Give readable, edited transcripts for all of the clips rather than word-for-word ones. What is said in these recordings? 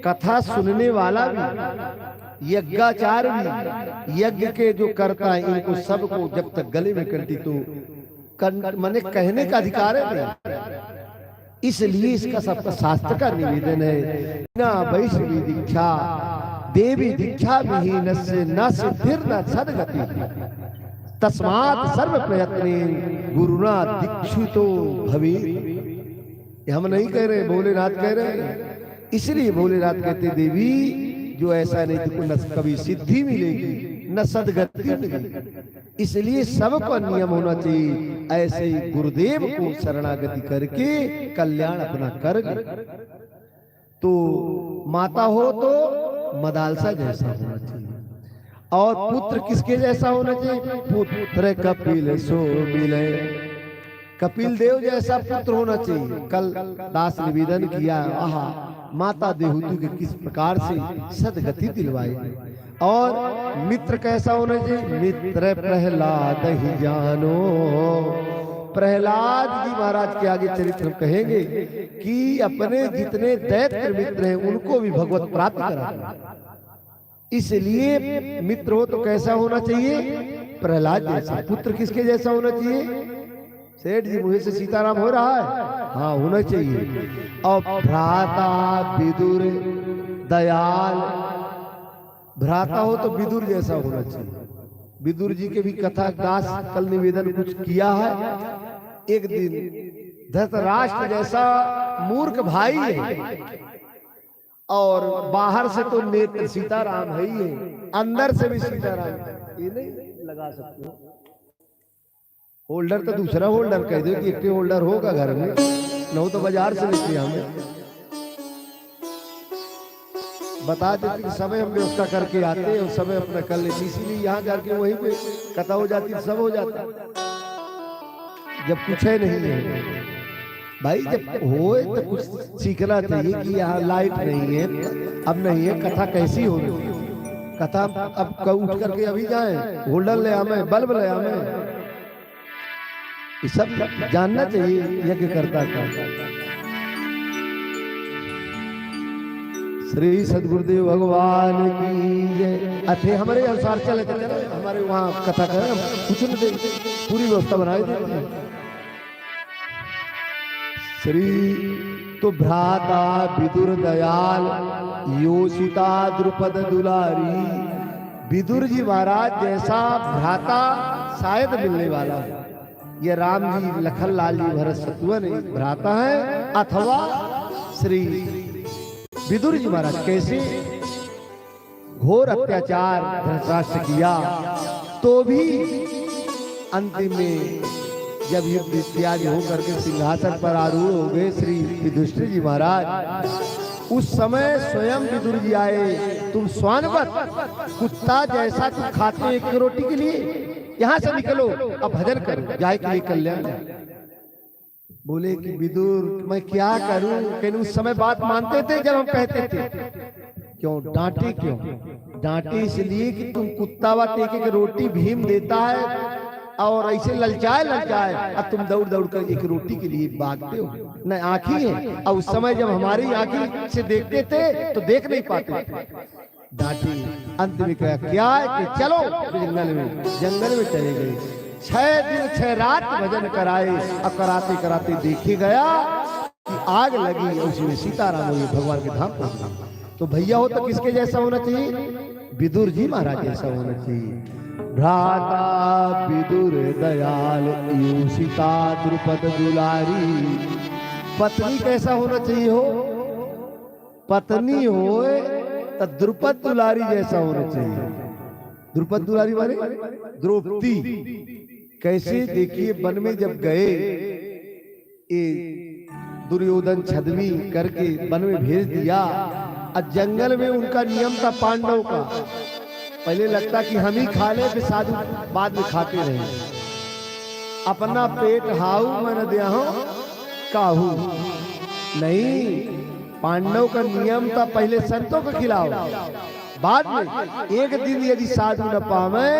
कथा सुनने वाला भी, यज्ञाचार भी, यज्ञ के जो करता है, इनको सबको जब तक गले में कंठी तो माने कहने का अधिकार है नहीं। इसलिए इसका सबका शास्त्र का निवेदन है, ना वैष्णवी दीक्षा देवी दीक्षा विहीन से न सिद्धिर न सदगति, तस्मात् सर्व प्रयत्न गुरुना दीक्षितो भवे। हम नहीं कह रहे, भोलेनाथ कह रहे हैं। इसलिए भोलेनाथ कहते देवी जो ऐसा नहीं तो न कभी सिद्धि मिलेगी न सदगति मिलेगी। इसलिए सबका नियम होना चाहिए, ऐसे ही गुरुदेव को शरणागति करके कल्याण अपना कर। तो माता हो तो मदालसा जैसा होना चाहिए, और पुत्र किसके जैसा होना चाहिए? पुत्र कपिल सो मिले, कपिल देव जैसा पुत्र होना चाहिए। कल दास निवेदन किया, आहा माता देहूति के किस प्रकार से सदगति दिलवाई। और मित्र कैसा होना चाहिए? मित्र प्रहलाद ही जानो। प्रहलाद जी महाराज के आगे चरित्र हम कहेंगे कि अपने जितने दैत्य मित्र हैं उनको भी भगवत प्राप्त करा। इसलिए मित्र हो तो कैसा होना चाहिए? प्रहलाद जैसा। पुत्र किसके जैसा होना चाहिए? सेठ जी मुझे से सीताराम हो रहा है, हाँ होना चाहिए। और भ्राता विदुर दयाल, भ्राता हो तो विदुर जैसा होना चाहिए। विदुर जी के भी कथा दास कल निवेदन कुछ किया है। एक दिन धृतराष्ट्र जैसा मूर्ख भाई है, और बाहर से तो नेत्र सीताराम है ही है, अंदर से भी सीताराम। ये नहीं लगा सकते हो होल्डर तो दूसरा होल्डर कह दो कि एक होल्डर होगा घर में, न तो बाजार से लेते हमें बता देते कि समय हम व्यवस्था करके आते हैं और समय अपना कर लेते। इसीलिए यहाँ जाके वहीं पे कथा हो जाती, सब हो जाता। जब कुछ है नहीं है भाई, जब हो तो कुछ सीखना चाहिए कि यहाँ लाइट नहीं है, अब नहीं है, कथा कैसी होगी? कथा अब उठ करके अभी जाए, होल्डर ले आवे, बल्ब ले आवे, ये सब जानना चाहिए यज्ञ करता था। श्री सदगुरुदेव भगवान की जय। अथे हमारे अनुसार चले थे, हमारे वहाँ कथा करें, कुछ नहीं दे, पूरी व्यवस्था बनाई थी। श्री तो भ्राता विदुर दयाल योषिता द्रुपद दुलारी। विदुर जी महाराज जैसा भ्राता शायद मिलने वाला है। ये राम जी, लखन लाल जी, भरत शत्रुघ्न भ्राता है, अथवा श्री विदुर जी महाराज। कैसे घोर अत्याचार धृतराष्ट्र किया तो भी अंतिम में जब युद्ध इत्यादि होकर के सिंहासन पर आरूढ़ हो गए श्री युधिष्ठिर जी महाराज, उस समय स्वयं विदुर जी आए। तुम स्वानवत कुत्ता जैसा तुम खाते हो एक रोटी के लिए, यहाँ से निकलो, अब भजन करो, जाए के लिए कल्याण। बोले कि विदुर मैं क्या करूं? लेकिन उस समय बात मानते थे जब हम कहते थे। क्यों डांटे? क्यों डांटे? इसलिए कि तुम कुत्ता व टेके की रोटी भीम देता है और ऐसे ललचाए अब तुम दौड़ दौड़ कर एक रोटी के लिए भागते हो। न आंखी है, और उस समय जब हमारी आंखी से देखते थे तो देख नहीं पाते थे। डांटी। अंत में क्या है कि चलो जंगल में चले गए। 6 दिन 6 रात भजन कराए, और कराते कराते देखे गया कि आग लगी, और उसमें सीताराम हुए भगवान के धाम पहुंच गए। तो भैया हो तो किसके जैसा होना चाहिए? विदुर जी महाराज जैसा होना चाहिए। भ्राता विदुर दयाल योषिता द्रुपद दुलारी। पत्नी कैसा होना चाहिए? हो पत्नी हो तो द्रुपद दुलारी जैसा होना चाहिए। द्रुपद दुलारी माने द्रौपदी। कैसे? देखिए वन में जब गए, ये दुर्योधन छदमी करके वन में भेज दिया, और जंगल में उनका नियम था पांडव का, पहले लगता कि हम ही खा ले, फिर साधु बाद में खाते रहे। अपना पेट हाउ मन देहु काहू नहीं। पांडव का नियम था पहले संतों को खिलाओ, बाद में एक दिन यदि साधु न पावे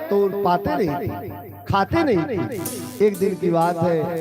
तो पाते नहीं, खाते नहीं। एक दिन की बात है,